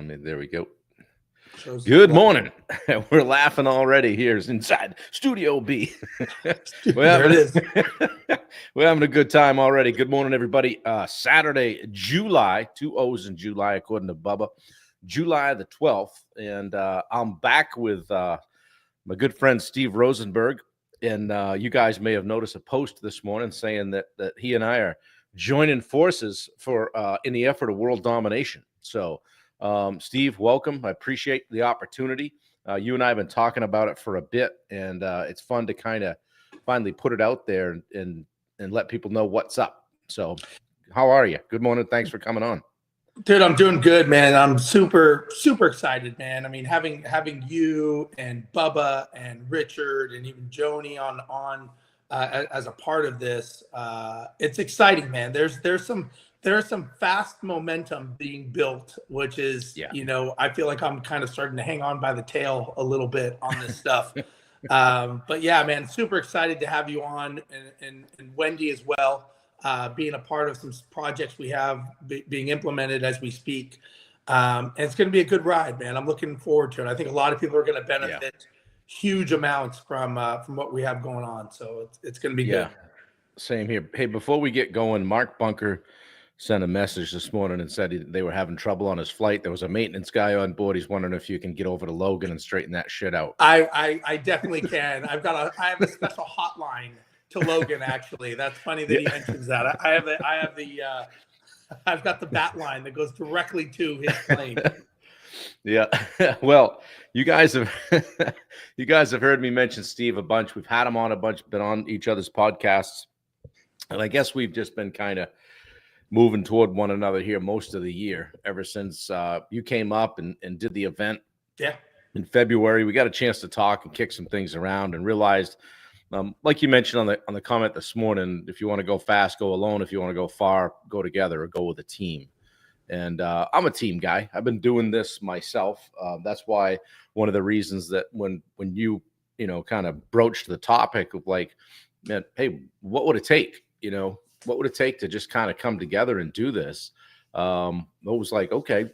There we go. Shows Good morning. We're laughing already here inside Studio B. There it is. We're having a good time already. Good morning, everybody. Saturday, July, 2 O's in July, according to Bubba. July the 12th. And I'm back with my good friend Steve Rozenberg. And you guys may have noticed a post this morning saying that he and I are joining forces for in the effort of world domination. So, Steve, welcome. I appreciate the opportunity. You and I have been talking about it for a bit, and it's fun to kind of finally put it out there and let people know what's up. So, how are you? Good morning. Thanks for coming on. Dude, I'm doing good, man. I'm super excited, man. I mean, having you and Bubba and Richard and even Joni on as a part of this, it's exciting, man. There's some fast momentum being built, which is, I feel like I'm kind of starting to hang on by the tail a little bit on this stuff. But yeah, man, super excited to have you on and Wendy as well. Being a part of some projects we have being implemented as we speak. And it's going to be a good ride, man. I'm looking forward to it. I think a lot of people are going to benefit huge amounts from what we have going on. So it's going to be good. Same here. Hey, before we get going, Mark Bunker sent a message this morning and said they were having trouble on his flight. There was a maintenance guy on board. He's wondering if you can get over to Logan and straighten that shit out. I definitely can. I have a special hotline to Logan, actually. That's funny that he mentions that. I've got the bat line that goes directly to his plane. Yeah. Well, you guys have heard me mention Steve a bunch. We've had him on a bunch, been on each other's podcasts. And I guess we've just been kind of moving toward one another here most of the year, ever since you came up and did the event. Yeah. In February, we got a chance to talk and kick some things around and realized, like you mentioned on the comment this morning, if you want to go fast, go alone. If you want to go far, go together or go with a team. And I'm a team guy. I've been doing this myself. That's why one of the reasons that when you kind of broached the topic of like, man, hey, what would it take? What would it take to just kind of come together and do this? It was like, okay,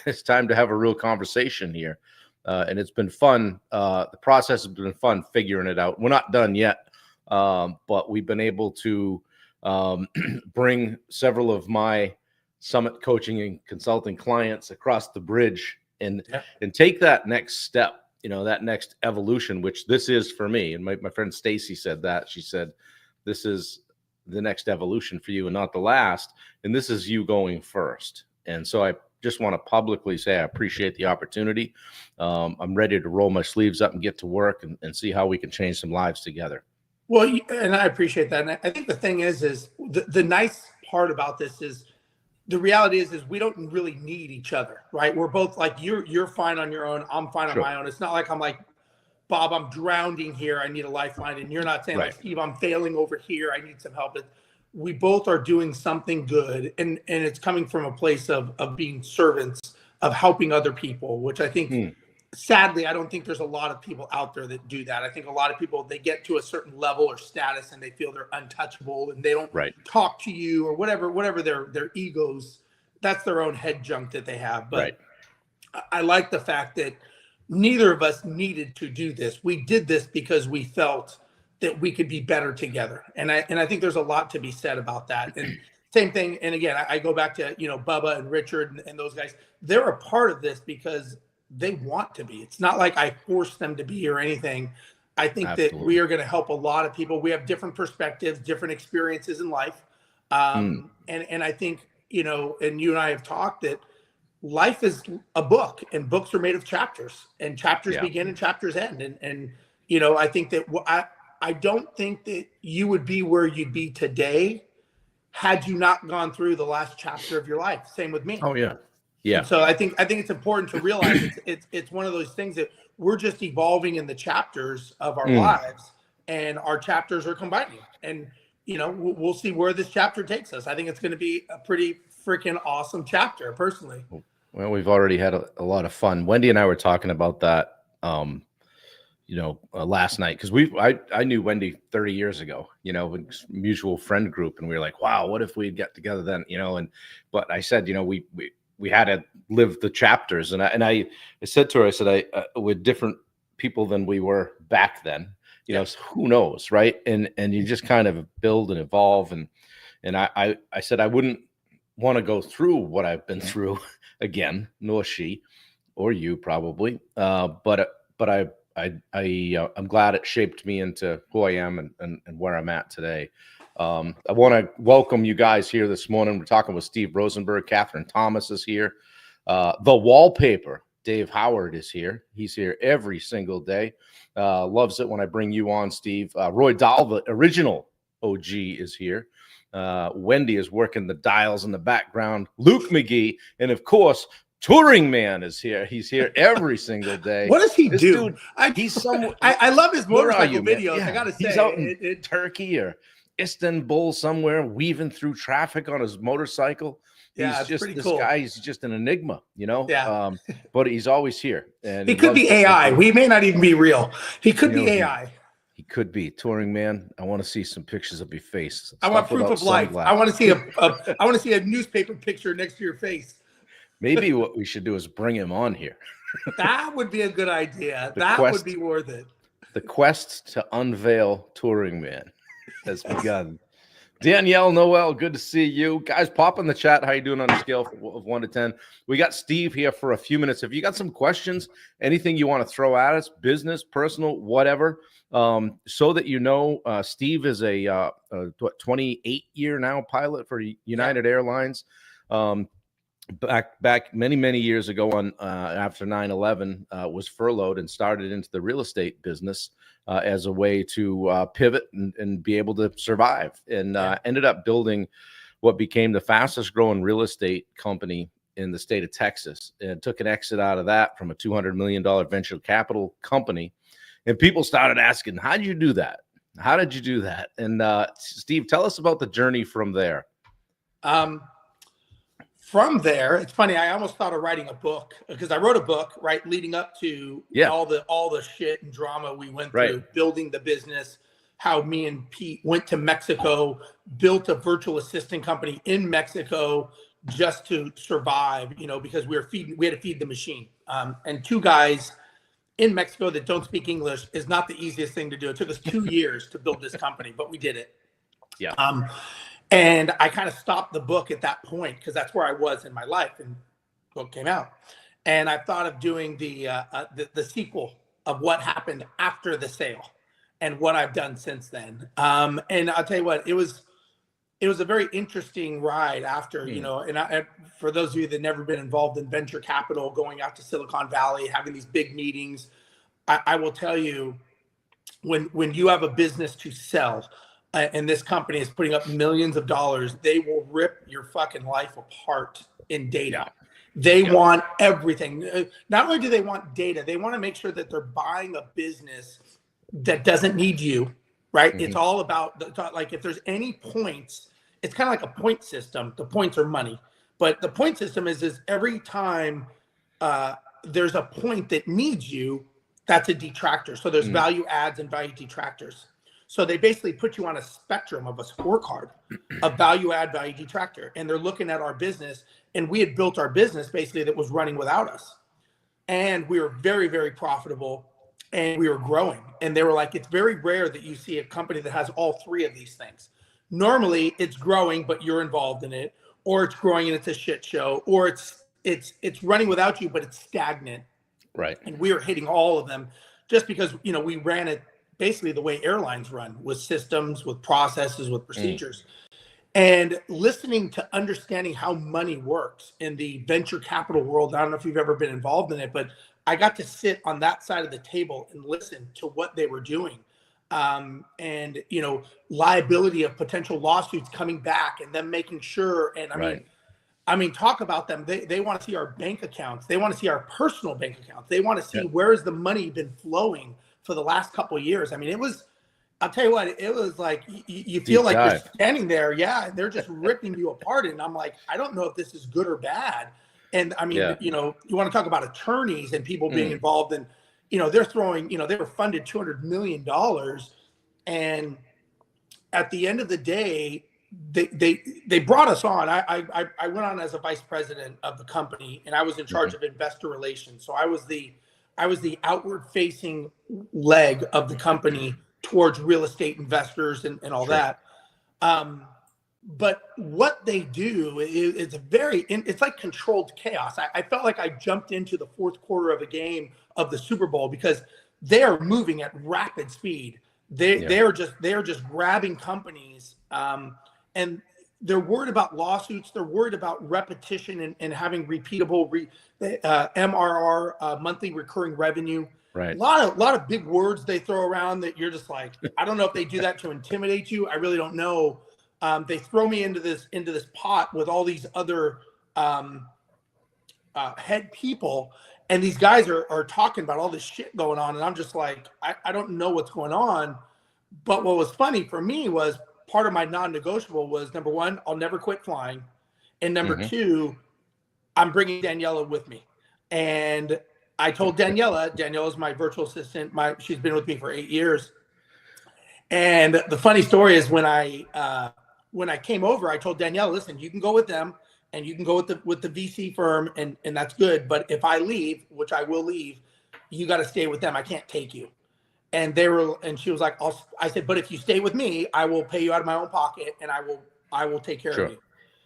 it's time to have a real conversation here. And it's been fun. The process has been fun figuring it out. We're not done yet, but we've been able to bring several of my summit coaching and consulting clients across the bridge and take that next step, that next evolution, which this is for me. And my friend Stacy said that. She said, this is the next evolution for you and not the last. And this is you going first. And so I just want to publicly say I appreciate the opportunity. I'm ready to roll my sleeves up and get to work and see how we can change some lives together. Well, and I appreciate that. And I think the thing is the nice part about this is the reality is we don't really need each other, right? We're both like, you're fine on your own. I'm fine on my own. It's not like I'm like, Bob, I'm drowning here. I need a lifeline. And you're not saying like, Steve, I'm failing over here. I need some help. We both are doing something good. And it's coming from a place of being servants, of helping other people, which I think, sadly, I don't think there's a lot of people out there that do that. I think a lot of people, they get to a certain level or status and they feel they're untouchable and they don't talk to you or whatever their egos, that's their own head junk that they have. But I like the fact that neither of us needed to do this. We did this because we felt that we could be better together. And I think there's a lot to be said about that. And same thing. And again, I go back to, Bubba and Richard and those guys, they're a part of this because they want to be. It's not like I forced them to be or anything. I think that we are going to help a lot of people. We have different perspectives, different experiences in life. And I think, and you and I have talked that life is a book and books are made of chapters and chapters begin and chapters end. And I think that I don't think that you would be where you'd be today had you not gone through the last chapter of your life. Same with me. Oh, yeah. Yeah. And so I think it's important to realize it's one of those things that we're just evolving in the chapters of our lives and our chapters are combining. And, we'll see where this chapter takes us. I think it's going to be a pretty freaking awesome chapter, personally. Well, we've already had a lot of fun. Wendy and I were talking about that, last night because I knew Wendy 30 years ago, mutual friend group, and we were like, wow, what if we'd get together then, but I said, we had to live the chapters. And I said to her, I said, we're different people than we were back then. You know, so who knows, right? And you just kind of build and evolve. And I said I wouldn't want to go through what I've been through again, nor she, or you probably. But I'm glad it shaped me into who I am and where I'm at today. I want to welcome you guys here this morning. We're talking with Steve Rozenberg. Catherine Thomas is here. The wallpaper, Dave Howard, is here. He's here every single day. Loves it when I bring you on, Steve. Roy Dahl, the original OG, is here. Wendy is working the dials in the background. Luke McGee, and of course, Touring Man is here. He's here every single day. What does he do? Dude, he's somewhere. I love his motorcycle man? videos. Yeah, I gotta say, he's out in Turkey or Istanbul somewhere, weaving through traffic on his motorcycle. Yeah, he's just pretty this cool. guy. He's just an enigma, you know. Yeah. But he's always here, and he could be AI. We may not even be real. He could be AI. He could be. Touring Man, I want to see some pictures of your face. I want proof of life. I want to see I want to see a newspaper picture next to your face. Maybe what we should do is bring him on here. That would be a good idea. That would be worth it. The quest to unveil Touring Man has begun. Danielle Noel, good to see you. Guys, pop in the chat. How you doing on a scale of 1 to 10? We got Steve here for a few minutes. If you got some questions, anything you want to throw at us, business, personal, whatever, so that you know, Steve is a 28-year now pilot for United Airlines. Back many years ago on after 9/11 was furloughed and started into the real estate business as a way to pivot and be able to survive, and ended up building what became the fastest growing real estate company in the state of Texas, and took an exit out of that from a $200 million venture capital company. And people started asking, how did you do that? How did you do that? And Steve, tell us about the journey from there. From there, it's funny. I almost thought of writing a book, because I wrote a book right leading up to all the shit and drama we went through, building the business. How me and Pete went to Mexico, built a virtual assistant company in Mexico just to survive. You know, because we had to feed the machine. And two guys in Mexico that don't speak English is not the easiest thing to do. It took us 2 years to build this company, but we did it. Yeah. And I kind of stopped the book at that point, because that's where I was in my life, and the book came out. And I thought of doing the sequel of what happened after the sale and what I've done since then. And I'll tell you what, it was a very interesting ride after, you know, and for those of you that never been involved in venture capital, going out to Silicon Valley, having these big meetings, I will tell you, when you have a business to sell, and this company is putting up millions of dollars, they will rip your fucking life apart in data. They want everything. Not only do they want data, they want to make sure that they're buying a business that doesn't need you, right? Mm-hmm. It's all about, like, if there's any points, it's kind of like a point system. The points are money. But the point system is every time there's a point that needs you, that's a detractor. So there's value adds and value detractors. So they basically put you on a spectrum of a scorecard of value add, value detractor. And they're looking at our business, and we had built our business basically that was running without us. And we were very, very profitable, and we were growing. And they were like, it's very rare that you see a company that has all three of these things. Normally it's growing, but you're involved in it, or it's growing and it's a shit show, or it's running without you, but it's stagnant. Right. And we were hitting all of them just because, you know, we ran it basically the way airlines run, with systems, with processes, with procedures. And listening to understanding how money works in the venture capital world. I don't know if you've ever been involved in it, but I got to sit on that side of the table and listen to what they were doing. And, you know, liability of potential lawsuits coming back, and them making sure. And I mean, talk about them. They want to see our bank accounts. They want to see our personal bank accounts. They want to see where has the money been flowing for the last couple of years. I mean, I'll tell you what, it was like, you feel like you're standing there. Yeah. They're just ripping you apart. And I'm like, I don't know if this is good or bad. And I mean, you know, you want to talk about attorneys and people being involved in, you know, they're throwing, you know, they were funded $200 million. And at the end of the day, they brought us on. I went on as a vice president of the company, and I was in charge of investor relations. So I was the outward facing leg of the company towards real estate investors and all that. But what they do is it's like controlled chaos. I felt like I jumped into the fourth quarter of a game of the Super Bowl because they are moving at rapid speed. They are just grabbing companies, and they're worried about lawsuits. They're worried about repetition and having repeatable MRR, monthly recurring revenue. Right. A lot of big words they throw around that you're just like, I don't know if they do that to intimidate you. I really don't know. They throw me into this pot with all these other head people, and these guys are talking about all this shit going on, and I'm just like, I don't know what's going on. But what was funny for me was part of my non-negotiable was, number one, I'll never quit flying, and number two, I'm bringing Daniela with me. And I told Daniela's my virtual assistant. She's been with me for 8 years. And the funny story is when I came over, I told Daniela, listen, you can go with them and you can go with the VC firm, and that's good. But if I leave, which I will leave, you got to stay with them. I can't take you. And she was like, I said, but if you stay with me, I will pay you out of my own pocket, and I will take care of you.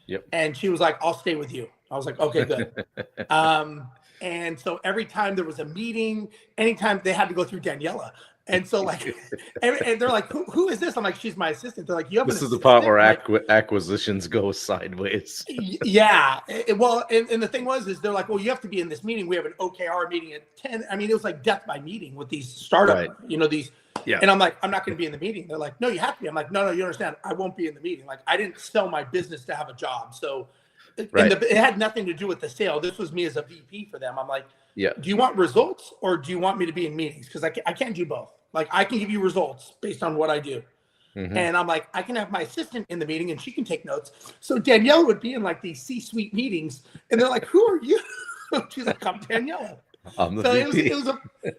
Yep. And she was like, I'll stay with you. I was like, okay, good. And so every time there was a meeting, anytime they had to go through Daniela. And so like, and they're like, who is this? I'm like, she's my assistant. They're like, this is the part where acquisitions go sideways. Yeah. Well, and the thing is they're like, well, you have to be in this meeting. We have an OKR meeting at 10. I mean, it was like death by meeting with these startup, and I'm like, I'm not going to be in the meeting. They're like, no, you have to be. I'm like, no, you understand. I won't be in the meeting. Like, I didn't sell my business to have a job. So it had nothing to do with the sale. This was me as a VP for them. I'm like, do you want results or do you want me to be in meetings? Because I can't do both. Like, I can give you results based on what I do. And I'm like, I can have my assistant in the meeting and she can take notes. So Daniela would be in like these C-suite meetings, and they're like, who are you? She's like, I'm Daniela. I'm the so VP.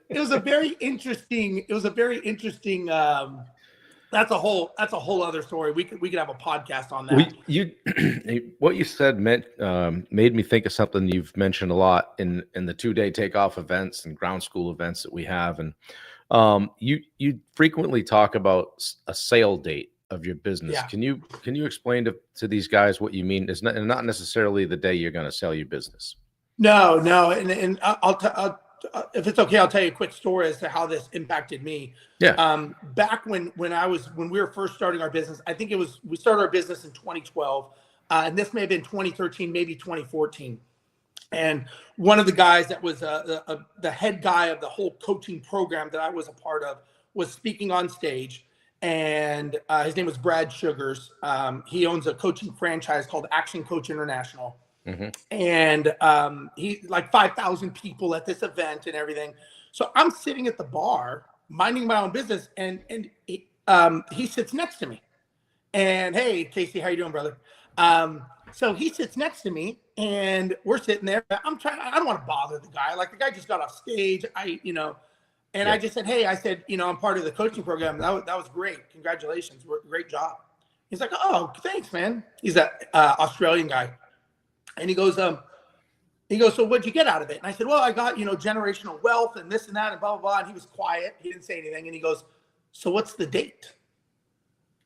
it was a very interesting, that's a whole other story. We could have a podcast on that. What you said made me think of something you've mentioned a lot in the 2-day takeoff events and ground school events that we have. And you frequently talk about a sale date of your business. Yeah. Can you explain to these guys what you mean? It's not necessarily the day you're going to sell your business. No. And I'll if it's okay, I'll tell you a quick story as to how this impacted me. Yeah. Back when we were first starting our business, I think we started our business in 2012, and this may have been 2013, maybe 2014. And one of the guys that was the head guy of the whole coaching program that I was a part of was speaking on stage, and his name was Brad Sugars. He owns a coaching franchise called Action Coach International. And he like 5,000 people at this event and everything. So I'm sitting at the bar minding my own business, and he sits next to me. And hey, Casey, how you doing, brother? So he sits next to me, and we're sitting there. I don't want to bother the guy. Like, the guy just got off stage. I just said, hey, I'm part of the coaching program. That was great. Congratulations. Great job. He's like, oh, thanks, man. He's an Australian guy. And he goes, so what'd you get out of it? And I said, well, I got, generational wealth and this and that and blah, blah, blah. And he was quiet. He didn't say anything. And he goes, so what's the date?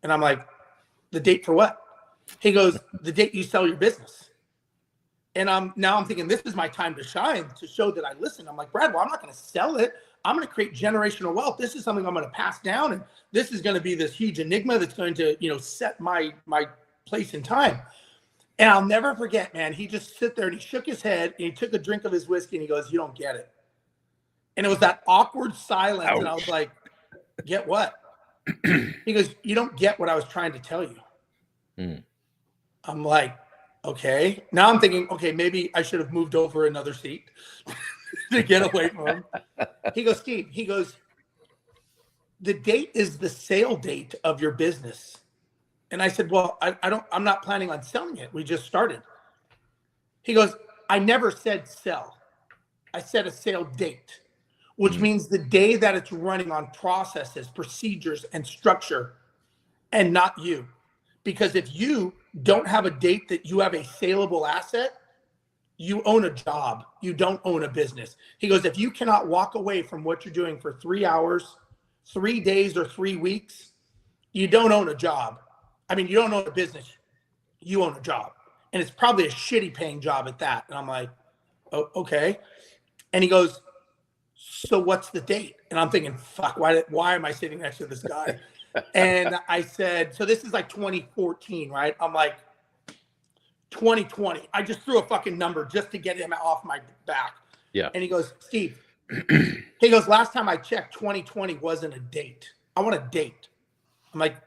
And I'm like, the date for what? He goes, the date you sell your business. And I'm thinking, this is my time to shine, to show that I listen. I'm like, Brad, well, I'm not going to sell it. I'm going to create generational wealth. This is something I'm going to pass down. And this is going to be this huge enigma that's going to, set my place in time. And I'll never forget, man, he just sit there and he shook his head and he took a drink of his whiskey and he goes, you don't get it. And it was that awkward silence. Ouch. And I was like, get what? He goes, you don't get what I was trying to tell you. I'm like, okay. Now I'm thinking, okay, maybe I should have moved over another seat to get away from him. He goes, Steve, the date is the sale date of your business. And I said, well, I'm not planning on selling it. We just started. He goes, I never said sell. I said a sale date, which means the day that it's running on processes, procedures, and structure, and not you. because if you don't have a date that you have a saleable asset, you own a job. You don't own a business. He goes, if you cannot walk away from what you're doing for 3 hours, 3 days, or 3 weeks, you don't own a job. I mean, you don't own a business. You own a job. And it's probably a shitty paying job at that. And I'm like, oh, okay. And he goes, so what's the date? And I'm thinking, fuck, why am I sitting next to this guy? And I said, so this is like 2014, right? I'm like, 2020. I just threw a fucking number just to get him off my back. Yeah. And he goes, Steve, he goes, last time I checked, 2020 wasn't a date. I want a date. I'm like,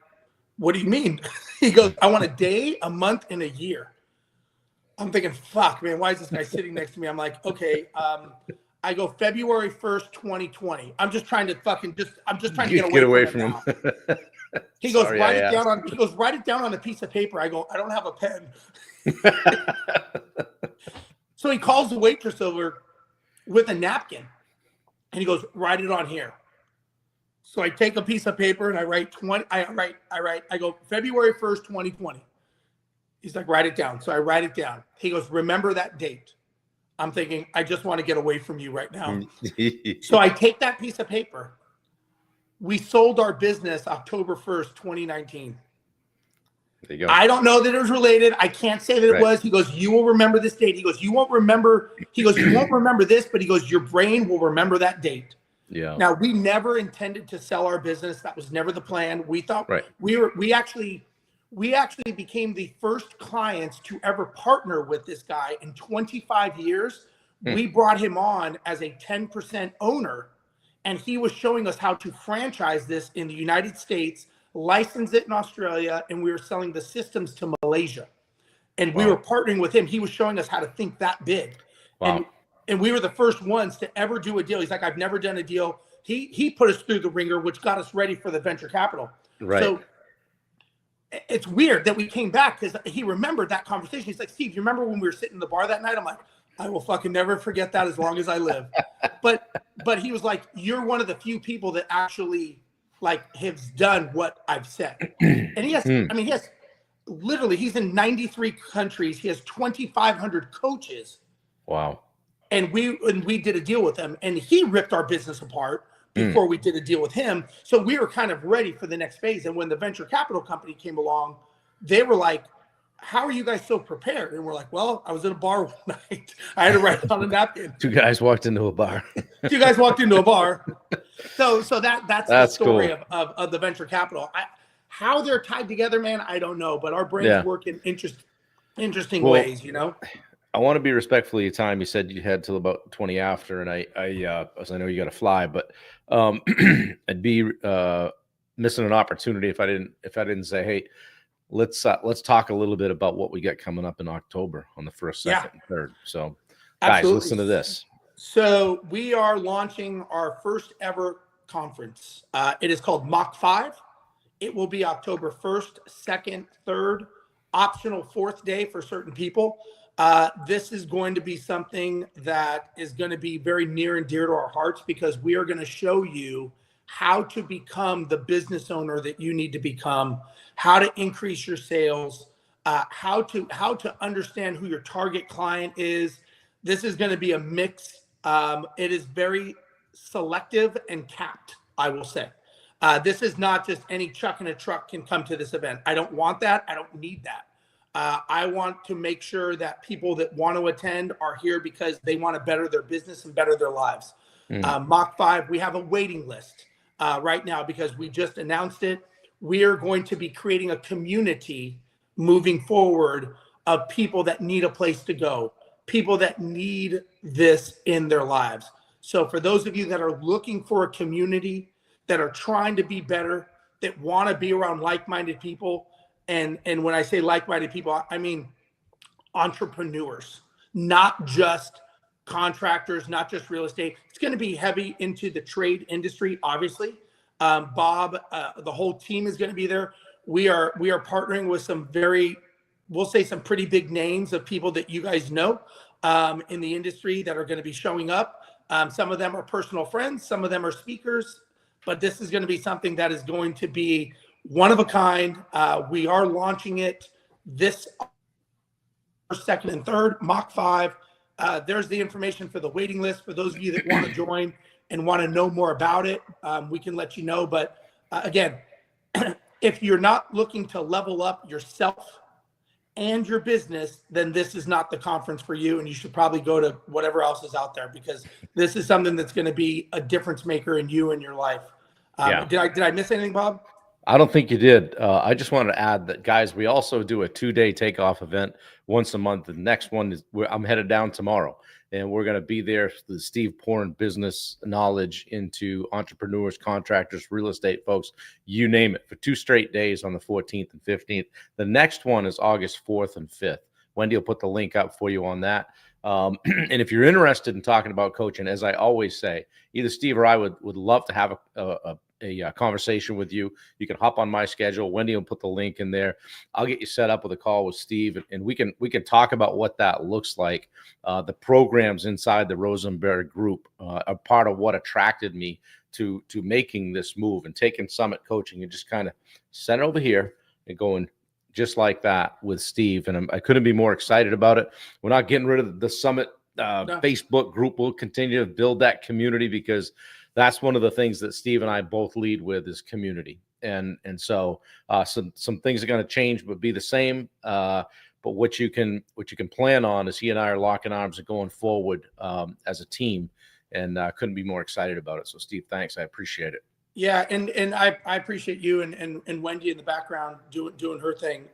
what do you mean? He goes, I want a day, a month, and a year. I'm thinking, fuck, man, why is this guy sitting next to me? I'm like, okay, I go February 1st, 2020. I'm just trying to get away from him. He goes, write it down on a piece of paper. I go, I don't have a pen. So he calls the waitress over with a napkin and he goes, write it on here. So I take a piece of paper and I write I go February 1st, 2020. He's like, write it down. So I write it down. He goes, remember that date. I'm thinking, I just want to get away from you right now. So I take that piece of paper. We sold our business October 1st, 2019. There you go. I don't know that it was related. I can't say that it was. He goes, you will remember this date. He goes, you won't remember. He goes, you won't remember this, but he goes, your brain will remember that date. Yeah. Now, we never intended to sell our business. That was never the plan. We thought we actually became the first clients to ever partner with this guy in 25 years. We brought him on as a 10% owner, and he was showing us how to franchise this in the United States, license it in Australia, and we were selling the systems to Malaysia. And we were partnering with him. He was showing us how to think that big. Wow. And we were the first ones to ever do a deal. He's like, I've never done a deal. He put us through the ringer, which got us ready for the venture capital. Right. So it's weird that we came back because he remembered that conversation. He's like, Steve, you remember when we were sitting in the bar that night? I'm like, I will fucking never forget that as long as I live. But he was like, you're one of the few people that actually like has done what I've said. And he has, I mean, he has literally, he's in 93 countries. He has 2,500 coaches. Wow. And we did a deal with him, and he ripped our business apart before we did a deal with him. So we were kind of ready for the next phase. And when the venture capital company came along, they were like, how are you guys so prepared? And we're like, well, I was in a bar one night. I had to write it on a napkin. Two guys walked into a bar. So that's the story cool. of the venture capital. How they're tied together, man, I don't know. But our brains work in interesting ways, you know? I want to be respectful of your time. You said you had till about 20 after, and I know you got to fly, but I'd be missing an opportunity if I didn't say, hey, let's talk a little bit about what we got coming up in October on the 1st, 2nd, and 3rd. So, guys, listen to this. So we are launching our first ever conference. It is called Mach 5. It will be October 1st, 2nd, 3rd, optional 4th day for certain people. This is going to be something that is going to be very near and dear to our hearts because we are going to show you how to become the business owner that you need to become, how to increase your sales, how to understand who your target client is. This is going to be a mix. It is very selective and capped, I will say. This is not just any chuck in a truck can come to this event. I don't want that. I don't need that. I want to make sure that people that want to attend are here because they want to better their business and better their lives. Mach 5, we have a waiting list right now because we just announced it. We are going to be creating a community moving forward of people that need a place to go, people that need this in their lives. So for those of you that are looking for a community, that are trying to be better, that want to be around like-minded people, and when I say like-minded people, I mean entrepreneurs, not just contractors, not just real estate. It's going to be heavy into the trade industry, obviously. Bob, the whole team is going to be there. We are partnering with some some pretty big names of people that you guys know in the industry that are going to be showing up. Some of them are personal friends, some of them are speakers, but this is going to be something that is going to be one of a kind. We are launching it this second and third, Mach 5. There's the information for the waiting list for those of you that want to join and want to know more about it. We can let you know. But again, if you're not looking to level up yourself and your business, then this is not the conference for you. And you should probably go to whatever else is out there, because this is something that's going to be a difference maker in you and your life. Did I miss anything, Bob? I don't think you did. I just wanted to add that, guys, we also do a 2-day takeoff event once a month. The next one is I'm headed down tomorrow, and we're going to be there. The Steve pouring business knowledge into entrepreneurs, contractors, real estate folks, you name it, for 2 straight days on the 14th and 15th. The next one is August 4th and 5th. Wendy will put the link up for you on that. And if you're interested in talking about coaching, as I always say, either Steve or I would love to have a conversation with you. You can hop on my schedule. Wendy will put the link in there. I'll get you set up with a call with Steve, and we can talk about what that looks like. The programs inside the Rozenberg Group are part of what attracted me to making this move and taking Summit Coaching and just kind of sent it over here and going just like that with Steve. And I couldn't be more excited about it. We're not getting rid of the Summit Facebook group. We'll continue to build that community, because that's one of the things that Steve and I both lead with is community. And so some things are going to change, but be the same. But what you can plan on is he and I are locking arms and going forward as a team, and couldn't be more excited about it. So Steve, thanks. I appreciate it. Yeah. And I appreciate you and Wendy in the background doing her thing.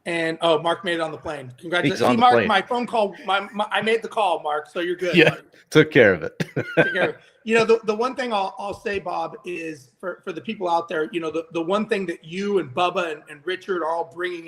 And Mark made it on the plane. Congratulations. See, Mark, plane. My phone call, I made the call, Mark. So you're good. Yeah, took care of it. Took care of it. You know, the one thing I'll say, Bob, is for the people out there, you know, the one thing that you and Bubba and Richard are all bringing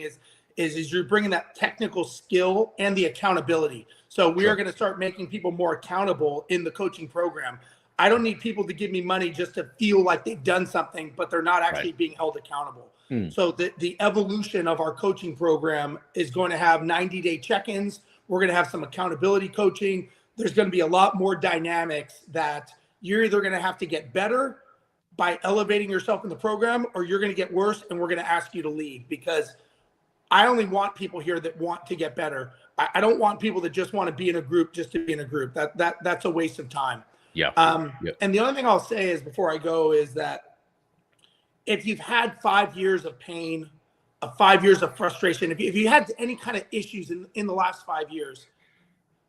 is you're bringing that technical skill and the accountability. So we are going to start making people more accountable in the coaching program. I don't need people to give me money just to feel like they've done something, but they're not actually being held accountable. So the evolution of our coaching program is going to have 90-day check-ins. We're going to have some accountability coaching. There's going to be a lot more dynamics that you're either going to have to get better by elevating yourself in the program, or you're going to get worse and we're going to ask you to leave, because I only want people here that want to get better. I don't want people that just want to be in a group just to be in a group. That's a waste of time. Yeah. And the other thing I'll say is, before I go, is that if you've had 5 years of pain, 5 years of frustration, if you had any kind of issues in the last 5 years,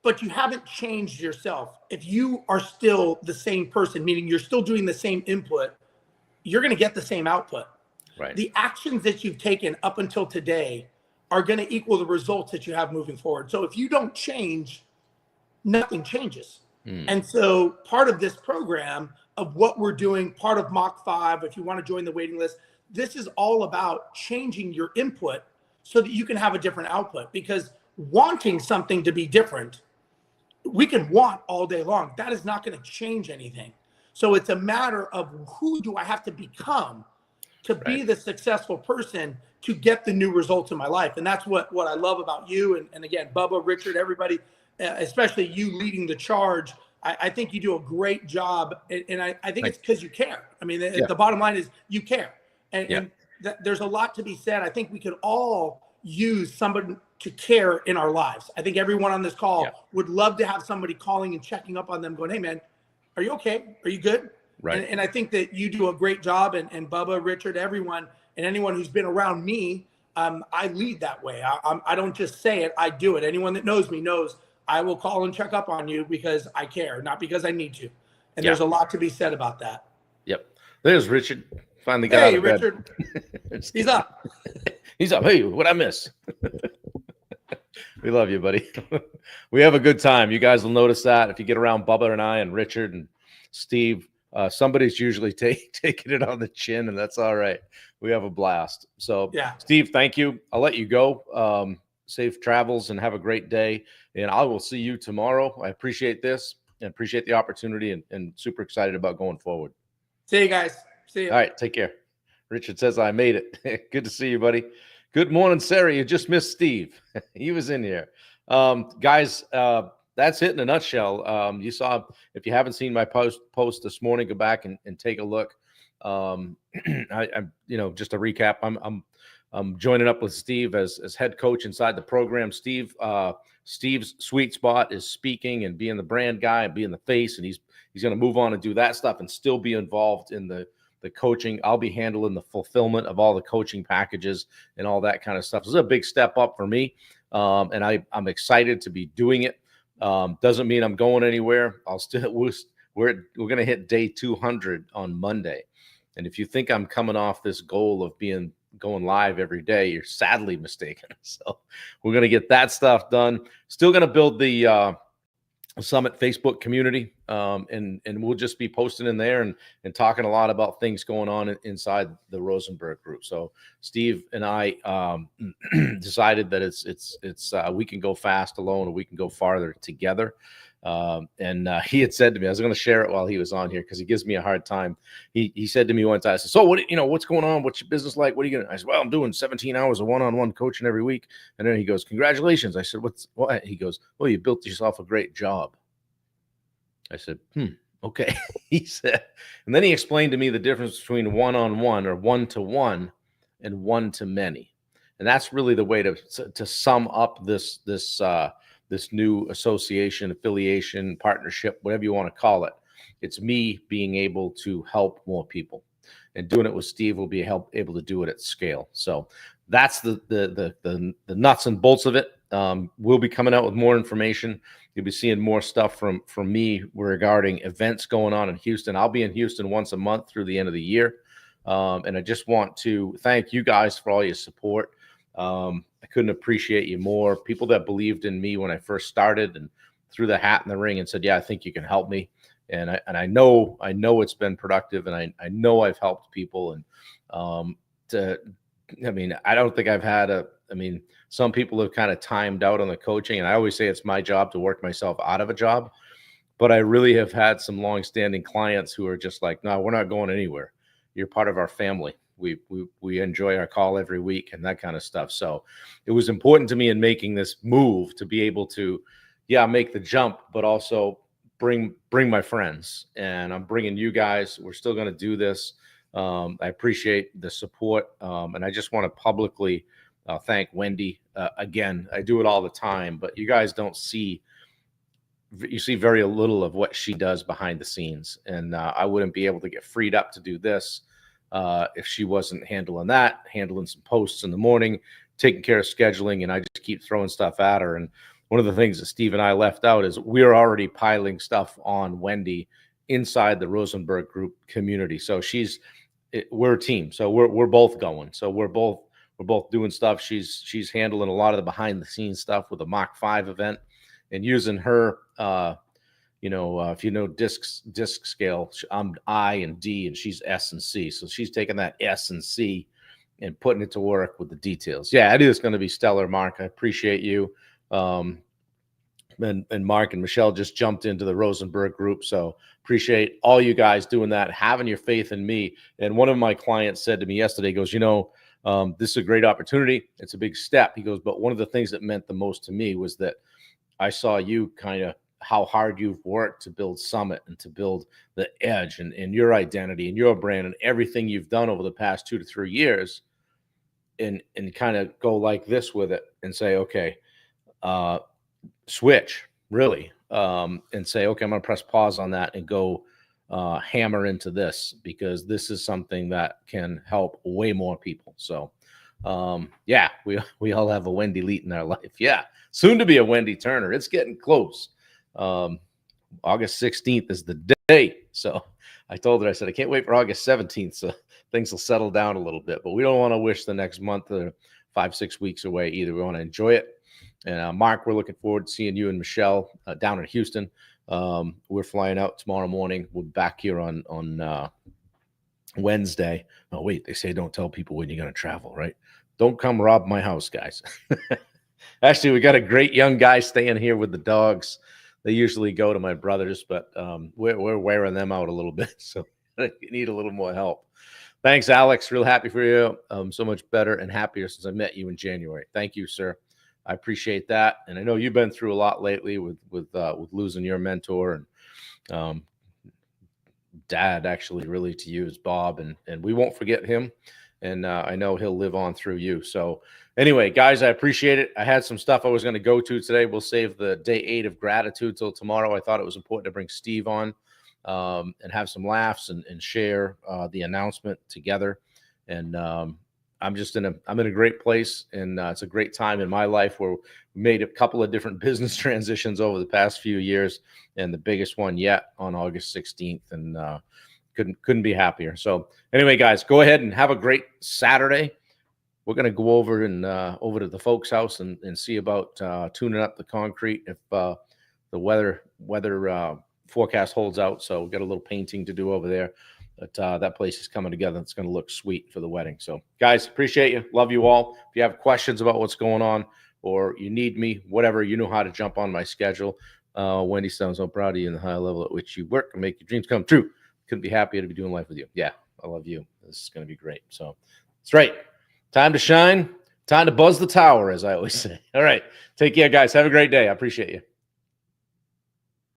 but you haven't changed yourself, if you are still the same person, meaning you're still doing the same input, you're going to get the same output. Right. The actions that you've taken up until today are going to equal the results that you have moving forward. So if you don't change, nothing changes. And so part of this program of what we're doing, part of Mach 5, if you want to join the waiting list, this is all about changing your input so that you can have a different output. Because wanting something to be different, we can want all day long. That is not going to change anything. So it's a matter of, who do I have to become to be the successful person to get the new results in my life? And that's what I love about you. And again, Bubba, Richard, everybody, especially you leading the charge. I think you do a great job. And I think it's because you care. I mean, the bottom line is you care. And there's a lot to be said. I think we could all use somebody to care in our lives. I think everyone on this call would love to have somebody calling and checking up on them, going, "Hey man, are you okay? Are you good?" Right. And I think that you do a great job, and Bubba, Richard, everyone, and anyone who's been around me, I lead that way. I don't just say it, I do it. Anyone that knows me knows I will call and check up on you because I care, not because I need to. And there's a lot to be said about that. Yep. There's Richard. Finally got out of bed. Hey, Richard. He's up. He's up. Hey, what'd I miss? We love you, buddy. We have a good time. You guys will notice that if you get around Bubba and I and Richard and Steve, somebody's usually taking it on the chin, and that's all right. We have a blast. So, Steve, thank you. I'll let you go. Safe travels and have a great day. And I will see you tomorrow. I appreciate this and appreciate the opportunity, and super excited about going forward. See you guys. See you. All right. Take care. Richard says I made it. Good to see you, buddy. Good morning, Sarah. You just missed Steve. He was in here. Guys, that's it in a nutshell. You saw, if you haven't seen my post this morning, go back and take a look. I'm, just a recap. I'm joining up with Steve as head coach inside the program. Steve's sweet spot is speaking and being the brand guy and being the face, and he's going to move on and do that stuff and still be involved in the coaching. I'll be handling the fulfillment of all the coaching packages and all that kind of stuff. This is a big step up for me, and I'm excited to be doing it. Doesn't mean I'm going anywhere. We're going to hit day 200 on Monday. And if you think I'm coming off this goal of going live every day, you're sadly mistaken. So we're going to get that stuff done. Still going to build the Summit Facebook community, and we'll just be posting in there and talking a lot about things going on inside the Rozenberg Group. So Steve and I decided that it's we can go fast alone, or we can go farther together. And he had said to me, I was going to share it while he was on here because he gives me a hard time. He said to me once, I said, so what's going on? What's your business like? What are you going to, I said, well, I'm doing 17 hours of one-on-one coaching every week. And then he goes, congratulations. I said, what? He goes, well, you built yourself a great job. I said, okay. He said, and then he explained to me the difference between one-on-one or one-to-one and one-to-many. And that's really the way to sum up this new association, affiliation, partnership, whatever you want to call it. It's me being able to help more people, and doing it with Steve will be able to do it at scale. So that's the nuts and bolts of it. We'll be coming out with more information. You'll be seeing more stuff from me regarding events going on in Houston. I'll be in Houston once a month through the end of the year. And I just want to thank you guys for all your support. I couldn't appreciate you more. People that believed in me when I first started and threw the hat in the ring and said, yeah, I think you can help me. And I know it's been productive, and I know I've helped people. And I don't think I've had some people have kind of timed out on the coaching, and I always say it's my job to work myself out of a job. But I really have had some longstanding clients who are just like, no, we're not going anywhere. You're part of our family. We enjoy our call every week and that kind of stuff. So it was important to me in making this move to be able to, make the jump, but also bring my friends. And I'm bringing you guys. We're still going to do this. I appreciate the support. And I just want to publicly thank Wendy. Again, I do it all the time, but you guys see very little of what she does behind the scenes. And I wouldn't be able to get freed up to do this if she wasn't handling some posts in the morning, taking care of scheduling, and I just keep throwing stuff at her. And one of the things that Steve and I left out is we're already piling stuff on Wendy inside the Rozenberg Group community. So we're a team. So we're both going. So we're both doing stuff. She's handling a lot of the behind the scenes stuff with the Mach 5 event and using her if you know disc scale, I'm I and D and she's S and C. So she's taking that S and C and putting it to work with the details. Yeah, it is going to be stellar, Mark. I appreciate you. And Mark and Michelle just jumped into the Rozenberg Group. So appreciate all you guys doing that, having your faith in me. And one of my clients said to me yesterday, he goes, this is a great opportunity. It's a big step. He goes, but one of the things that meant the most to me was that I saw you kind of how hard you've worked to build Summit and to build the edge and your identity and your brand and everything you've done over the past 2 to 3 years, and kind of go like this with it and say, okay, switch really, and say, okay, I'm going to press pause on that and go hammer into this, because this is something that can help way more people. So we all have a Wendy Leet in our life. Yeah. Soon to be a Wendy Turner. It's getting close. August 16th is the day. So I told her, I said, I can't wait for August 17th. So things will settle down a little bit, but we don't want to wish the next month or 5-6 weeks away either. We want to enjoy it. And Mark, we're looking forward to seeing you and Michelle down in Houston. We're flying out tomorrow morning. We'll be back here on Wednesday. Oh, wait, they say don't tell people when you're going to travel, right? Don't come rob my house, guys. Actually, we got a great young guy staying here with the dogs. They usually go to my brother's, but we're wearing them out a little bit, so you need a little more help. Thanks, Alex. Real happy for you. So much better and happier since I met you in January. Thank you, sir. I appreciate that, and I know you've been through a lot lately with losing your mentor, and dad, actually, really, to you, is Bob, and we won't forget him. And I know he'll live on through you. So anyway, guys, I appreciate it. I had some stuff I was going to go to today. We'll save the day 8 of gratitude till tomorrow. I thought it was important to bring Steve on and have some laughs and share the announcement together. And I'm in a great place, and it's a great time in my life where we made a couple of different business transitions over the past few years, and the biggest one yet on August 16th. And couldn't be happier. So anyway, guys, go ahead and have a great Saturday. We're going to go over and over to the folks' house and see about tuning up the concrete if the weather forecast holds out. So we've got a little painting to do over there. But that place is coming together. It's going to look sweet for the wedding. So, guys, appreciate you. Love you all. If you have questions about what's going on or you need me, whatever, you know how to jump on my schedule. Wendy sounds so proud of you in the high level at which you work and make your dreams come true. Couldn't be happier to be doing life with you. Yeah, I love you. This is going to be great. So that's right. Time to shine. Time to buzz the tower, as I always say. All right. Take care, guys. Have a great day. I appreciate you.